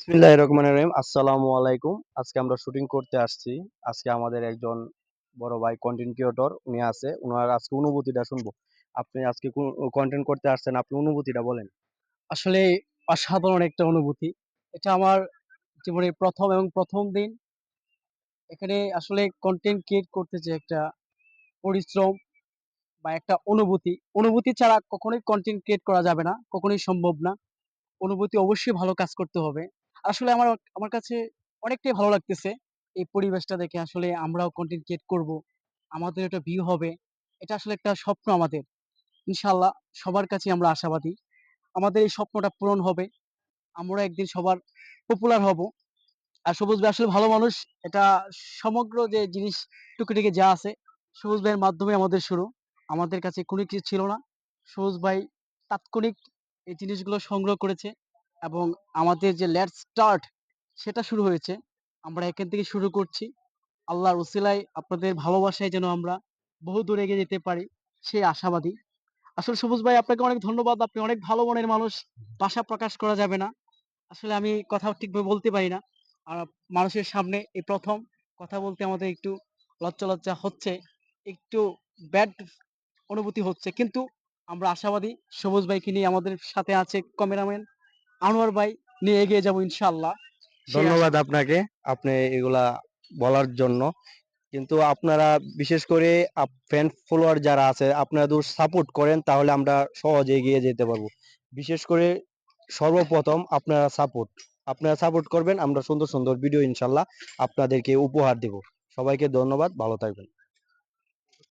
বিসমিল্লাহির রহমানির রহিম। আসসালামু আলাইকুম। আজকে আমরা শুটিং করতে আসছি। আজকে আমাদের একজন বড় ভাই কন্টেন্ট ক্রিয়েটর উনি আছে। উনার আজকে অনুভূতিটা শুনবো। আপনি আজকে কন্টেন্ট করতে আসছেন, আপনি অনুভূতিটা বলেন। আসলে অসাধারণ একটা অনুভূতি। এটা আমার জীবনের ১ম দিন। এখানে আসলে কনটেন্ট ক্রিয়েট করতে যে একটা পরিশ্রম বা একটা অনুভূতি, অনুভূতি ছাড়া কখনোই কনটেন্ট ক্রিয়েট করা যাবে না। কখনোই সম্ভব না। অনুভূতি অবশ্যই ভালো কাজ করতে হবে। আসলে আমার আমার কাছে অনেকটাই ভালো লাগতেছে। এই পরিবেশটা দেখে আসলে আমরাও কনটেন্ট ক্রিয়েট করব। আমাদের একটা ভিউ হবে। এটা আসলে একটা স্বপ্ন আমাদের। ইনশাআল্লাহ সবার কাছেই আমরা আশাবাদী। আমাদের এই স্বপ্নটা পূরণ হবে। আমরা একদিন সবার পপুলার হব। আর সবুজ ভাই আসলে ভালো মানুষ। এটা সমগ্র যে জিনিস টুকিটাকি যা আছে, সবুজ ভাইয়ের মাধ্যমে আমাদের শুরু। আমাদের কাছে কোনো কিছু ছিল না। সবুজ ভাই তাৎক্ষণিক এই জিনিসগুলো সংগ্রহ করেছে এবং আমাদের যে লেটস স্টার্ট সেটা শুরু হয়েছে। আমরা এখান থেকে শুরু করছি। আল্লাহর উসিলায় আপনাদের ভালোবাসায় যেন আমরা বহু দূর এগিয়ে যেতে পারি, সেই আশাবাদী। আসলে সবুজ ভাই আপনাকে অনেক ধন্যবাদ। আপনি অনেক ভালো মনের মানুষ। ভাষা প্রকাশ করা যাবে না। আসলে আমি কথা ঠিকভাবে বলতে পারি না। আর মানুষের সামনে এই ১ম কথা বলতে আমাদের একটু লজ্জা হচ্ছে। একটু ব্যাড অনুভূতি হচ্ছে। কিন্তু আমরা আশাবাদী সবুজ ভাইকে নিয়ে আমাদের সাথে আছে ক্যামেরাম্যান আনোয়ার ভাই নিয়ে এগিয়ে যাবো ইনশাআল্লাহ। সেই ধন্যবাদ আশাবাদী। আপনাকে, আপনি এগুলা বলার জন্য। কিন্তু আপনারা বিশেষ করে ফ্যান ফলোয়ার যারা আছে আপনারা যদি সাপোর্ট করেন তাহলে আমরা সহজে এগিয়ে যেতে পারবো। বিশেষ করে সর্বপ্রথম আপনারা সাপোর্ট করবেন, আমরা সুন্দর সুন্দর ভিডিও ইনশাল্লাহ আপনাদেরকে উপহার দেব। সবাইকে ধন্যবাদ, ভালো থাকবেন।